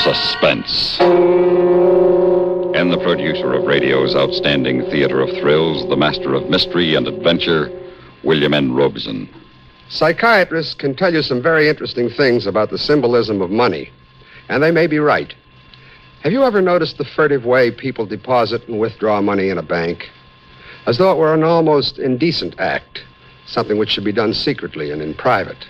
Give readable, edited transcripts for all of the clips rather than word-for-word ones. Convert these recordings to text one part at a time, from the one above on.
Suspense. And the producer of radio's outstanding theater of thrills, the master of mystery and adventure, William N. Robeson. Psychiatrists can tell you some very interesting things about the symbolism of money, and they may be right. Have you ever noticed the furtive way people deposit and withdraw money in a bank? As though it were an almost indecent act, something which should be done secretly and in private.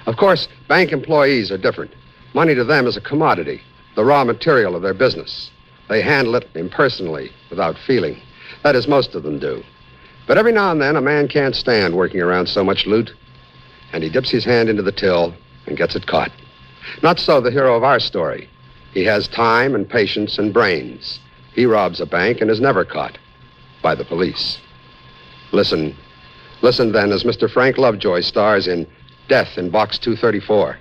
Of course, bank employees are different. Money to them is a commodity, the raw material of their business. They handle it impersonally, without feeling. That is, most of them do. But every now and then, a man can't stand working around so much loot, and he dips his hand into the till and gets it caught. Not so the hero of our story. He has time and patience and brains. He robs a bank and is never caught by the police. Listen then as Mr. Frank Lovejoy stars in Death in Box 234,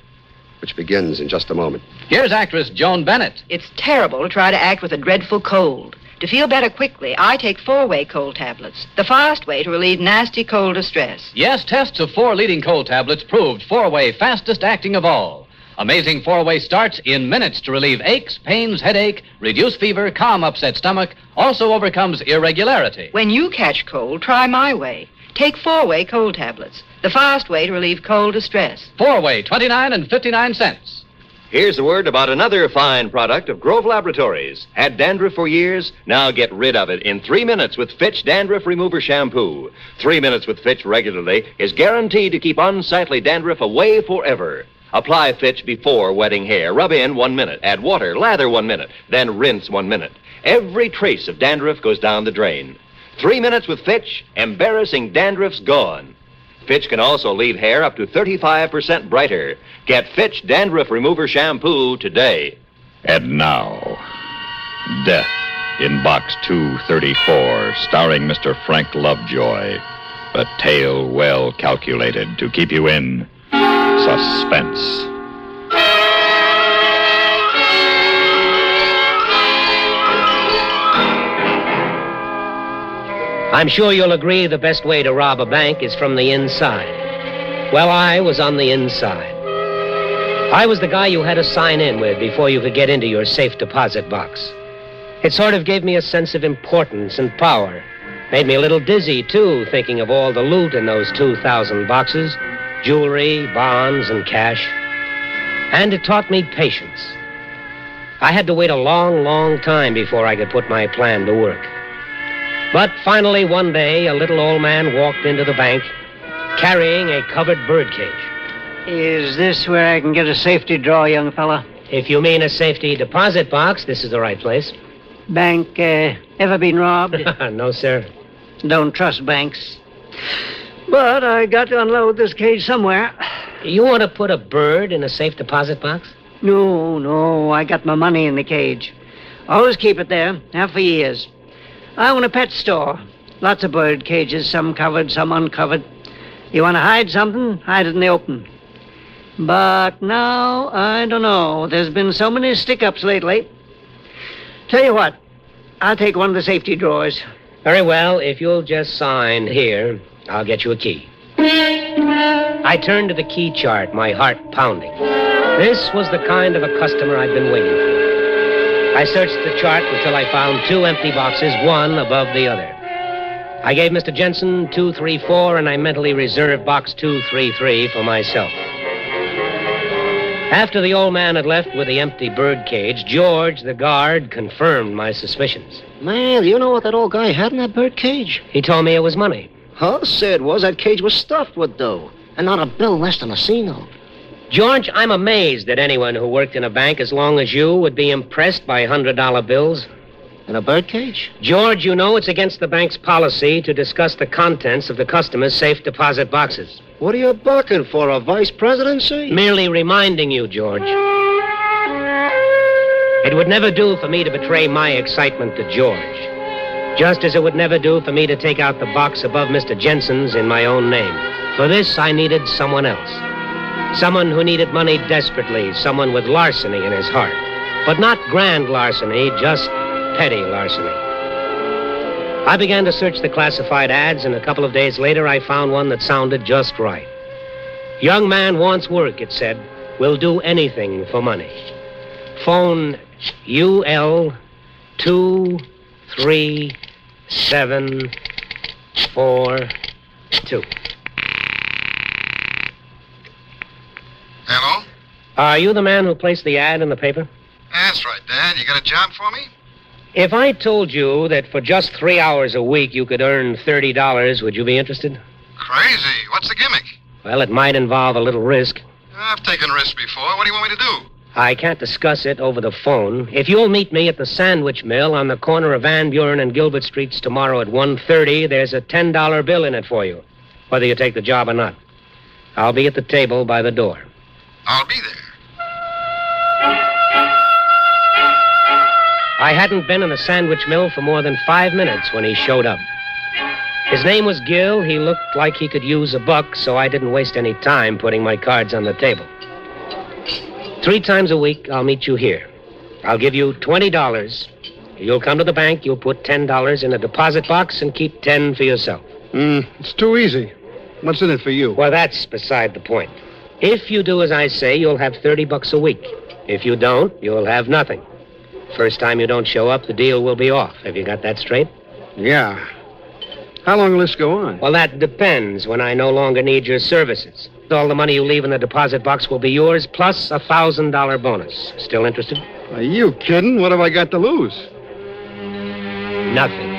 which begins in just a moment. Here's actress Joan Bennett. It's terrible to try to act with a dreadful cold. To feel better quickly, I take 4-way cold tablets, the fast way to relieve nasty cold distress. Yes, tests of 4 leading cold tablets proved 4-way fastest acting of all. Amazing 4-way starts in minutes to relieve aches, pains, headache, reduce fever, calm upset stomach, also overcomes irregularity. When you catch cold, try my way. Take 4-way cold tablets, the fast way to relieve cold distress. 4-way, 29 and 59 cents. Here's a word about another fine product of Grove Laboratories. Had dandruff for years? Now get rid of it in 3 minutes with Fitch Dandruff Remover Shampoo. 3 minutes with Fitch regularly is guaranteed to keep unsightly dandruff away forever. Apply Fitch before wetting hair. Rub in 1 minute. Add water. Lather 1 minute. Then rinse 1 minute. Every trace of dandruff goes down the drain. 3 minutes with Fitch, embarrassing dandruff's gone. Fitch can also leave hair up to 35% brighter. Get Fitch Dandruff Remover Shampoo today. And now, Death in Box 234, starring Mr. Frank Lovejoy. A tale well calculated to keep you in suspense. I'm sure you'll agree the best way to rob a bank is from the inside. Well, I was on the inside. I was the guy you had to sign in with before you could get into your safe deposit box. It sort of gave me a sense of importance and power. Made me a little dizzy, too, thinking of all the loot in those 2,000 boxes. Jewelry, bonds, and cash. And it taught me patience. I had to wait a long, long time before I could put my plan to work. But finally, one day, a little old man walked into the bank carrying a covered birdcage. Is this where I can get a safety draw, young fella? If you mean a safety deposit box, this is the right place. Bank, ever been robbed? No, sir. Don't trust banks. But I got to unload this cage somewhere. You want to put a bird in a safe deposit box? No, I got my money in the cage. Always keep it there, have for years. I own a pet store. Lots of bird cages, some covered, some uncovered. You want to hide something, hide it in the open. But now, I don't know. There's been so many stick-ups lately. Tell you what, I'll take one of the safety drawers. Very well, if you'll just sign here, I'll get you a key. I turned to the key chart, my heart pounding. This was the kind of a customer I'd been waiting for. I searched the chart until I found 2 empty boxes, one above the other. I gave Mr. Jensen 234, and I mentally reserved box 233 for myself. After the old man had left with the empty bird cage, George, the guard, confirmed my suspicions. Man, do you know what that old guy had in that bird cage? He told me it was money. Huh? Said was that cage was stuffed with dough, and not a bill less than a C-note. George, I'm amazed that anyone who worked in a bank as long as you would be impressed by $100 bills. In a bird cage? George, you know it's against the bank's policy to discuss the contents of the customers' safe deposit boxes. What are you bucking for, a vice presidency? Merely reminding you, George. It would never do for me to betray my excitement to George. Just as it would never do for me to take out the box above Mr. Jensen's in my own name. For this, I needed someone else. Someone who needed money desperately, someone with larceny in his heart. But not grand larceny, just petty larceny. I began to search the classified ads, and a couple of days later I found one that sounded just right. Young man wants work, it said. Will do anything for money. Phone UL23742. Hello? Are you the man who placed the ad in the paper? That's right, Dad. You got a job for me? If I told you that for just 3 hours a week you could earn $30, would you be interested? Crazy. What's the gimmick? Well, it might involve a little risk. I've taken risks before. What do you want me to do? I can't discuss it over the phone. If you'll meet me at the sandwich mill on the corner of Van Buren and Gilbert Streets tomorrow at 1:30, there's a $10 bill in it for you, whether you take the job or not. I'll be at the table by the door. I'll be there. I hadn't been in the sandwich mill for more than 5 minutes when he showed up. His name was Gil. He looked like he could use a buck, so I didn't waste any time putting my cards on the table. 3 times a week, I'll meet you here. I'll give you $20. You'll come to the bank, you'll put $10 in a deposit box and keep 10 for yourself. It's too easy. What's in it for you? Well, that's beside the point. If you do as I say, you'll have $30 a week. If you don't, you'll have nothing. First time you don't show up, the deal will be off. Have you got that straight? Yeah. How long will this go on? Well, that depends when I no longer need your services. All the money you leave in the deposit box will be yours, plus a $1,000 bonus. Still interested? Are you kidding? What have I got to lose? Nothing.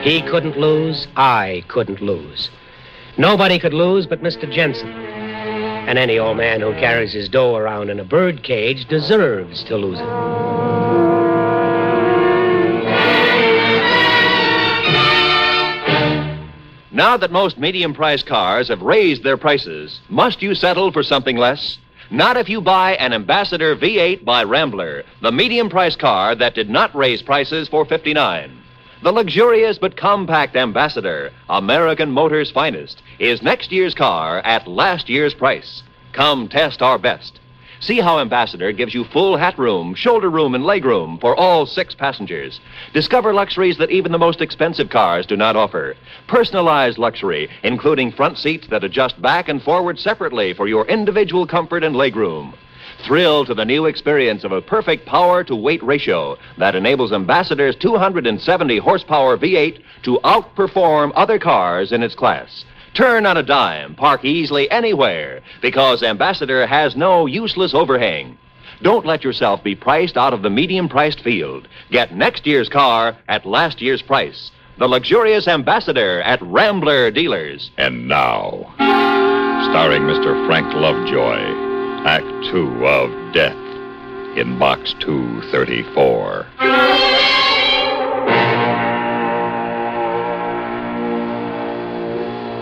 He couldn't lose. I couldn't lose. Nobody could lose but Mr. Jensen. And any old man who carries his dough around in a bird cage deserves to lose it. Now that most medium-priced cars have raised their prices, must you settle for something less? Not if you buy an Ambassador V8 by Rambler, the medium-priced car that did not raise prices for $59. The luxurious but compact Ambassador, American Motor's finest, is next year's car at last year's price. Come test our best. See how Ambassador gives you full hat room, shoulder room, and leg room for all 6 passengers. Discover luxuries that even the most expensive cars do not offer. Personalized luxury, including front seats that adjust back and forward separately for your individual comfort and leg room. Thrill to the new experience of a perfect power-to-weight ratio that enables Ambassador's 270 horsepower V8 to outperform other cars in its class. Turn on a dime, park easily anywhere, because Ambassador has no useless overhang. Don't let yourself be priced out of the medium-priced field. Get next year's car at last year's price. The luxurious Ambassador at Rambler dealers. And now, starring Mr. Frank Lovejoy, Act 2 of Death in Box 234.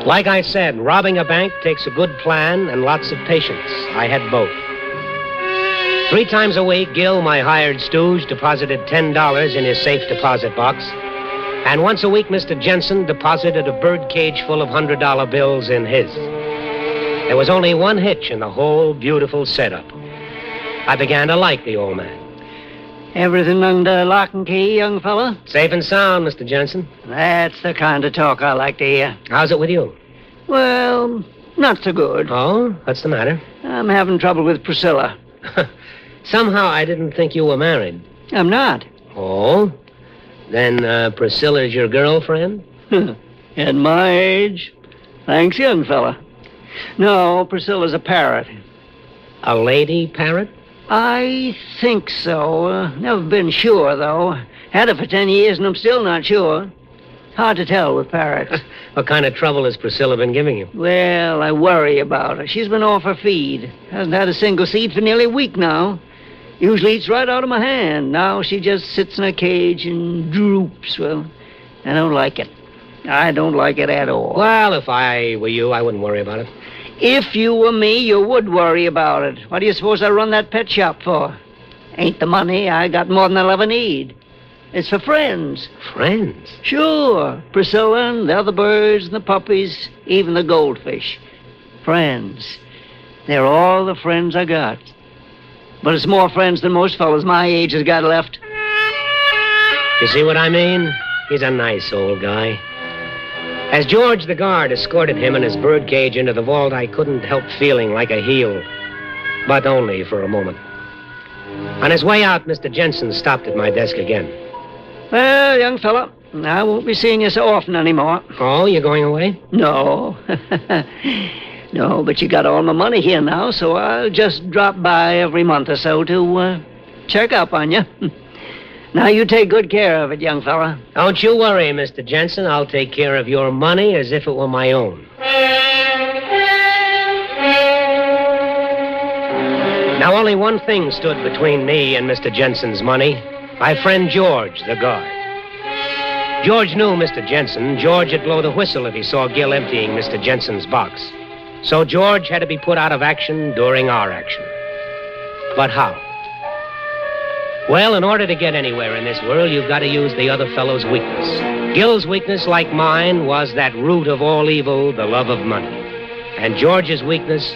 Like I said, robbing a bank takes a good plan and lots of patience. I had both. 3 times a week, Gil, my hired stooge, deposited $10 in his safe deposit box. And once a week, Mr. Jensen deposited a bird cage full of $100 bills in his. There was only one hitch in the whole beautiful setup. I began to like the old man. Everything under lock and key, young fella? Safe and sound, Mr. Jensen. That's the kind of talk I like to hear. How's it with you? Well, not so good. Oh? What's the matter? I'm having trouble with Priscilla. Somehow I didn't think you were married. I'm not. Oh? Then Priscilla's your girlfriend? At my age? Thanks, young fella. No, Priscilla's a parrot. A lady parrot? I think so. Never been sure, though. Had her for 10 years, and I'm still not sure. Hard to tell with parrots. What kind of trouble has Priscilla been giving you? Well, I worry about her. She's been off her feed. Hasn't had a single seed for nearly a week now. Usually eats right out of my hand. Now she just sits in a cage and droops. Well, I don't like it. I don't like it at all. Well, if I were you, I wouldn't worry about it. If you were me, you would worry about it. What do you suppose I run that pet shop for? Ain't the money. I got more than I'll ever need. It's for friends. Friends? Sure. Priscilla and the other birds and the puppies, even the goldfish. Friends. They're all the friends I got. But it's more friends than most fellas my age has got left. You see what I mean? He's a nice old guy. As George the guard escorted him and his birdcage into the vault, I couldn't help feeling like a heel. But only for a moment. On his way out, Mr. Jensen stopped at my desk again. Well, young fella, I won't be seeing you so often anymore. Oh, you're going away? No. No, but you got all my money here now, so I'll just drop by every month or so to check up on you. Now, you take good care of it, young fella. Don't you worry, Mr. Jensen. I'll take care of your money as if it were my own. Now, only one thing stood between me and Mr. Jensen's money. My friend George, the guard. George knew Mr. Jensen. George would blow the whistle if he saw Gil emptying Mr. Jensen's box. So George had to be put out of action during our action. But how? Well, in order to get anywhere in this world, you've got to use the other fellow's weakness. Gil's weakness, like mine, was that root of all evil, the love of money. And George's weakness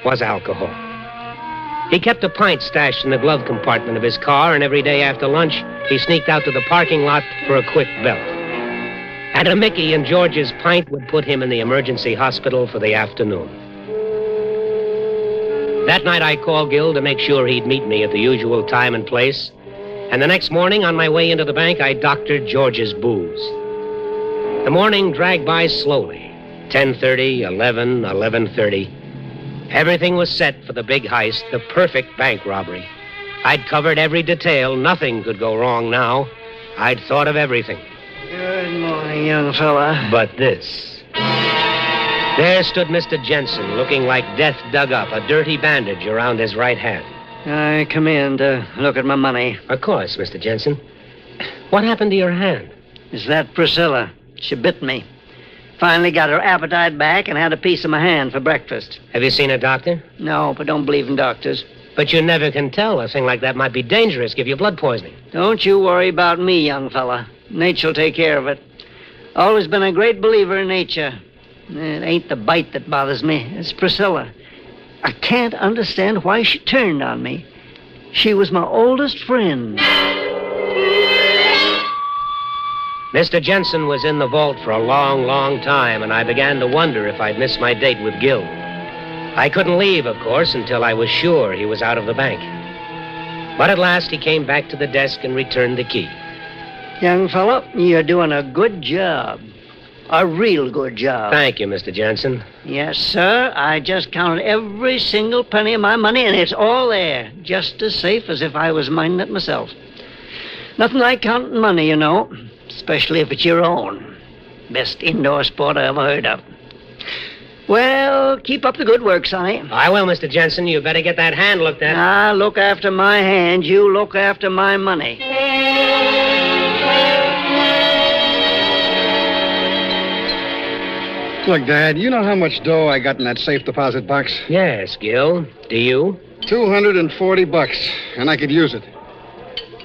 was alcohol. He kept a pint stashed in the glove compartment of his car, and every day after lunch, he sneaked out to the parking lot for a quick belt. And a Mickey in George's pint would put him in the emergency hospital for the afternoon. That night, I called Gil to make sure he'd meet me at the usual time and place. And the next morning, on my way into the bank, I doctored George's booze. The morning dragged by slowly. 10:30, 11, 11:30. Everything was set for the big heist, the perfect bank robbery. I'd covered every detail. Nothing could go wrong now. I'd thought of everything. Good morning, young fella. But this. There stood Mr. Jensen, looking like death dug up, a dirty bandage around his right hand. I come in to look at my money. Of course, Mr. Jensen. What happened to your hand? It's that Priscilla. She bit me. Finally got her appetite back and had a piece of my hand for breakfast. Have you seen a doctor? No, but don't believe in doctors. But you never can tell. A thing like that might be dangerous, give you blood poisoning. Don't you worry about me, young fella. Nature'll take care of it. Always been a great believer in nature. It ain't the bite that bothers me. It's Priscilla. I can't understand why she turned on me. She was my oldest friend. Mr. Jensen was in the vault for a long, long time, and I began to wonder if I'd miss my date with Gil. I couldn't leave, of course, until I was sure he was out of the bank. But at last he came back to the desk and returned the key. Young fella, you're doing a good job. A real good job. Thank you, Mr. Jensen. Yes, sir. I just counted every single penny of my money, and it's all there. Just as safe as if I was minding it myself. Nothing like counting money, you know. Especially if it's your own. Best indoor sport I ever heard of. Well, keep up the good work, Sonny. I will, Mr. Jensen. You better get that hand looked at. Now, look after my hand. You look after my money. Look, Dad, you know how much dough I got in that safe deposit box? Yes, Gil. Do you? $240, and I could use it.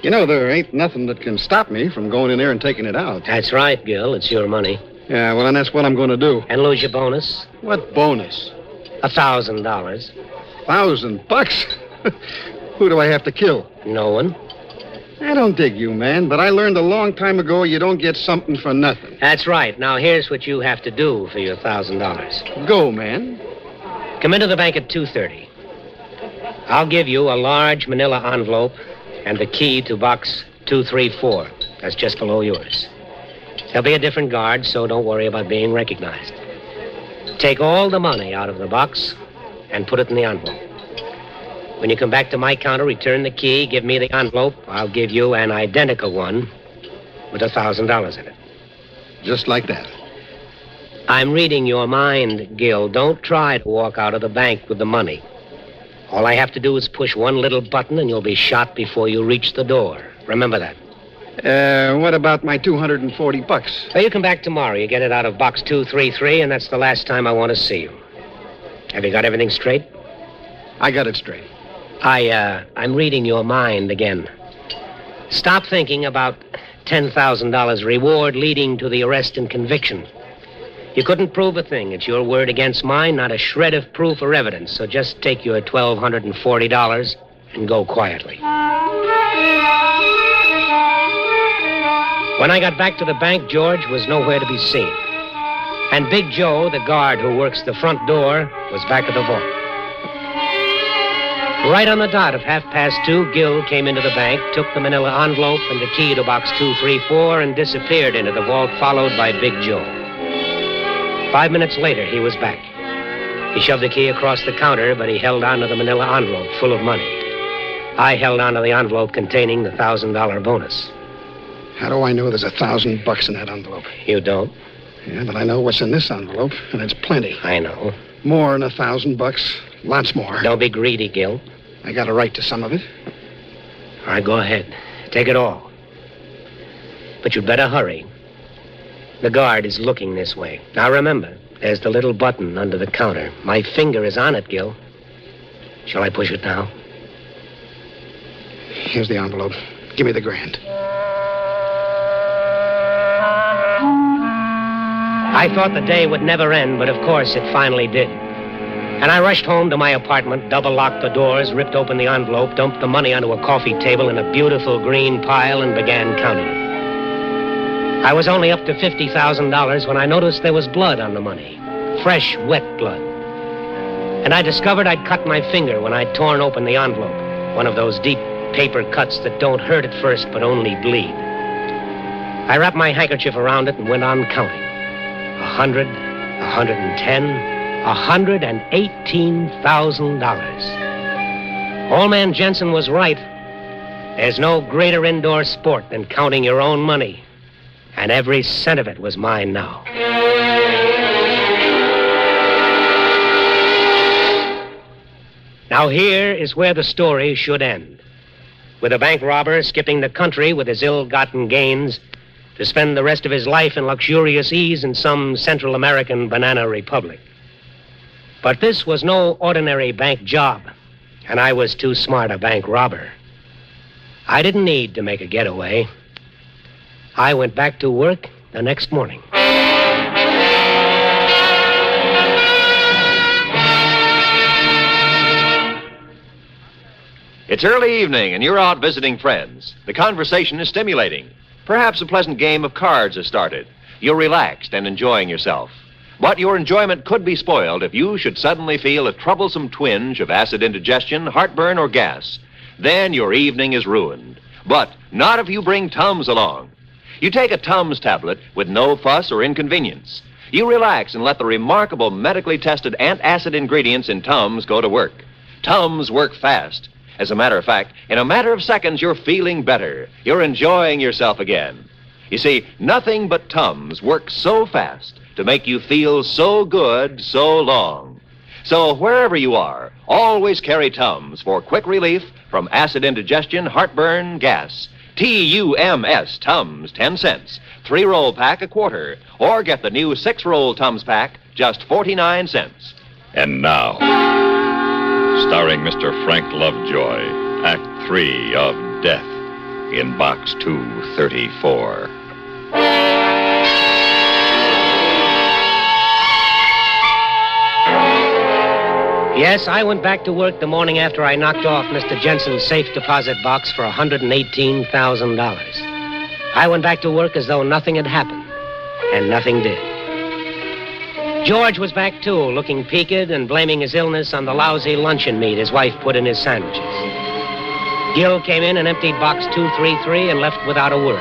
You know, there ain't nothing that can stop me from going in there and taking it out. That's right, Gil. It's your money. Yeah, well, and that's what I'm going to do. And lose your bonus? What bonus? $1,000. $1,000? Who do I have to kill? No one. I don't dig you, man, but I learned a long time ago you don't get something for nothing. That's right. Now, here's what you have to do for your $1,000. Go, man. Come into the bank at 2:30. I'll give you a large manila envelope and the key to box 234. That's just below yours. There'll be a different guard, so don't worry about being recognized. Take all the money out of the box and put it in the envelope. When you come back to my counter, return the key, give me the envelope. I'll give you an identical one with $1,000 in it. Just like that. I'm reading your mind, Gil. Don't try to walk out of the bank with the money. All I have to do is push one little button and you'll be shot before you reach the door. Remember that. What about my $240? Well, you come back tomorrow. You get it out of box 233, and that's the last time I want to see you. Have you got everything straight? I got it straight. I'm reading your mind again. Stop thinking about $10,000 reward leading to the arrest and conviction. You couldn't prove a thing. It's your word against mine, not a shred of proof or evidence. So just take your $1,240 and go quietly. When I got back to the bank, George was nowhere to be seen. And Big Joe, the guard who works the front door, was back at the vault. Right on the dot of 2:30, Gil came into the bank, took the manila envelope and the key to box 234 and disappeared into the vault, followed by Big Joe. 5 minutes later, he was back. He shoved the key across the counter, but he held onto the manila envelope full of money. I held onto the envelope containing the $1,000 bonus. How do I know there's $1,000 in that envelope? You don't? Yeah, but I know what's in this envelope, and it's plenty. I know. More than $1,000. Lots more. Don't be greedy, Gil. I got a right to some of it. All right, go ahead. Take it all. But you'd better hurry. The guard is looking this way. Now remember, there's the little button under the counter. My finger is on it, Gil. Shall I push it now? Here's the envelope. Give me the grand. I thought the day would never end, but of course it finally did. And I rushed home to my apartment, double-locked the doors, ripped open the envelope, dumped the money onto a coffee table in a beautiful green pile, and began counting it. I was only up to $50,000 when I noticed there was blood on the money. Fresh, wet blood. And I discovered I'd cut my finger when I'd torn open the envelope. One of those deep paper cuts that don't hurt at first, but only bleed. I wrapped my handkerchief around it and went on counting. 100, 110, $118,000. Old man Jensen was right. There's no greater indoor sport than counting your own money. And every cent of it was mine now. Now here is where the story should end. With a bank robber skipping the country with his ill-gotten gains to spend the rest of his life in luxurious ease in some Central American banana republic. But this was no ordinary bank job, and I was too smart a bank robber. I didn't need to make a getaway. I went back to work the next morning. It's early evening, and you're out visiting friends. The conversation is stimulating. Perhaps a pleasant game of cards has started. You're relaxed and enjoying yourself. But your enjoyment could be spoiled if you should suddenly feel a troublesome twinge of acid indigestion, heartburn, or gas. Then your evening is ruined. But not if you bring Tums along. You take a Tums tablet with no fuss or inconvenience. You relax and let the remarkable medically tested antacid ingredients in Tums go to work. Tums work fast. As a matter of fact, in a matter of seconds, you're feeling better. You're enjoying yourself again. You see, nothing but Tums works so fast to make you feel so good so long. So wherever you are, always carry Tums for quick relief from acid indigestion, heartburn, gas. T-U-M-S, Tums, 10 cents. 3-roll pack, a quarter. Or get the new 6-roll Tums pack, just 49 cents. And now, starring Mr. Frank Lovejoy, Act 3 of Death in Box 234. Yes, I went back to work the morning after I knocked off Mr. Jensen's safe deposit box for $118,000. I went back to work as though nothing had happened, and nothing did. George was back, too, looking peaked and blaming his illness on the lousy luncheon meat his wife put in his sandwiches. Gil came in and emptied box 233 and left without a word.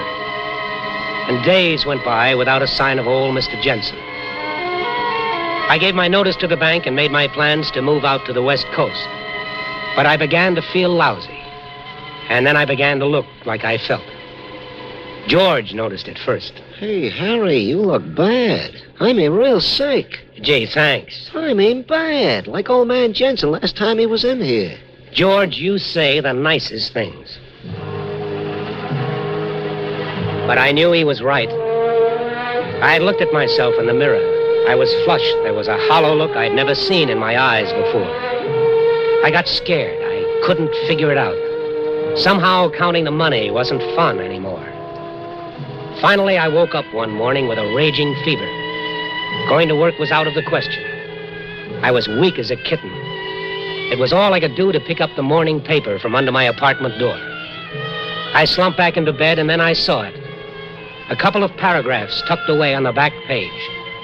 And days went by without a sign of old Mr. Jensen. I gave my notice to the bank and made my plans to move out to the West Coast. But I began to feel lousy. And then I began to look like I felt. George noticed it first. Hey, Harry, you look bad. I mean, real sick. Gee, thanks. I mean, bad. Like old man Jensen last time he was in here. George, you say the nicest things. But I knew he was right. I had looked at myself in the mirror. I was flushed. There was a hollow look I'd never seen in my eyes before. I got scared. I couldn't figure it out. Somehow counting the money wasn't fun anymore. Finally, I woke up one morning with a raging fever. Going to work was out of the question. I was weak as a kitten. It was all I could do to pick up the morning paper from under my apartment door. I slumped back into bed, and then I saw it. A couple of paragraphs tucked away on the back page.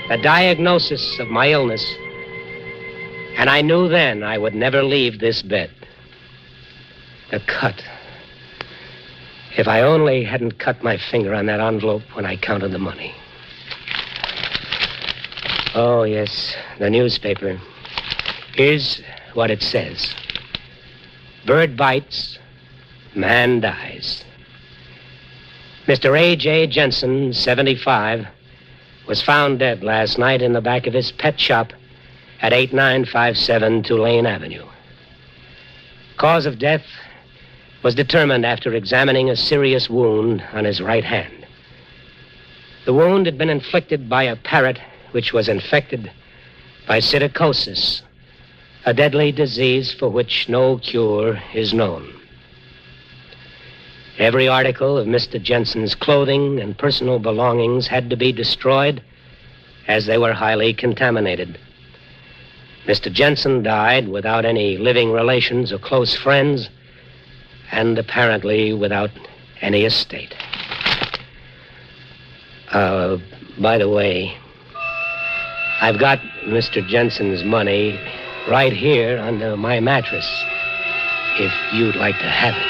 The diagnosis of my illness. And I knew then I would never leave this bed. The cut. If I only hadn't cut my finger on that envelope when I counted the money. Oh, yes, the newspaper. Here's what it says. Bird bites, man dies. Mr. A.J. Jensen, 75, was found dead last night in the back of his pet shop at 8957 Tulane Avenue. Cause of death was determined after examining a serious wound on his right hand. The wound had been inflicted by a parrot which was infected by psittacosis, a deadly disease for which no cure is known. Every article of Mr. Jensen's clothing and personal belongings had to be destroyed as they were highly contaminated. Mr. Jensen died without any living relations or close friends, and apparently without any estate. By the way, I've got Mr. Jensen's money right here under my mattress, if you'd like to have it.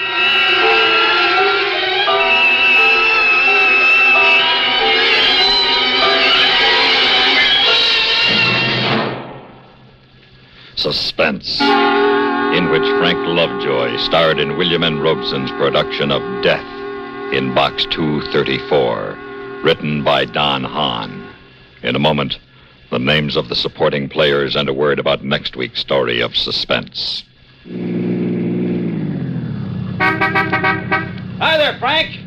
Suspense, in which Frank Lovejoy starred in William N. Robeson's production of Death in Box 234, written by Don Hahn. In a moment, the names of the supporting players and a word about next week's story of Suspense. Hi there, Frank.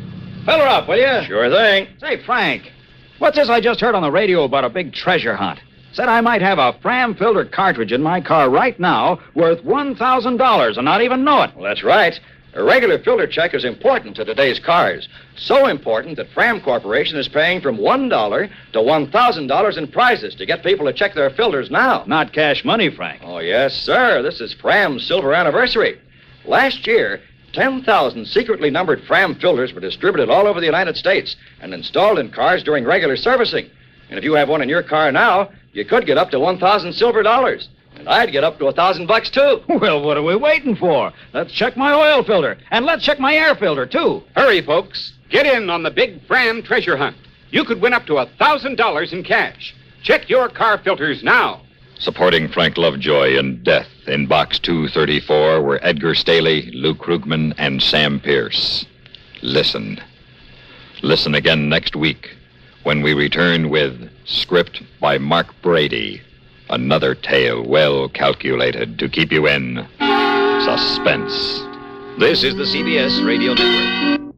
Fill her up, will you? Sure thing. Say, Frank, what's this I just heard on the radio about a big treasure hunt? Said I might have a Fram filter cartridge in my car right now worth $1,000 and not even know it. Well, that's right. A regular filter check is important to today's cars. So important that Fram Corporation is paying from $1 to $1,000 in prizes to get people to check their filters now. Not cash money, Frank. Oh, yes, sir. This is Fram's silver anniversary. Last year, 10,000 secretly numbered Fram filters were distributed all over the United States and installed in cars during regular servicing. And if you have one in your car now, you could get up to 1,000 silver dollars. And I'd get up to $1,000 too. Well, what are we waiting for? Let's check my oil filter. And let's check my air filter, too. Hurry, folks. Get in on the big Fram treasure hunt. You could win up to $1,000 in cash. Check your car filters now. Supporting Frank Lovejoy in Death in Box 234 were Edgar Staley, Lou Krugman, and Sam Pierce. Listen. Listen again next week when we return with script by Mark Brady. Another tale well calculated to keep you in suspense. This is the CBS Radio Network.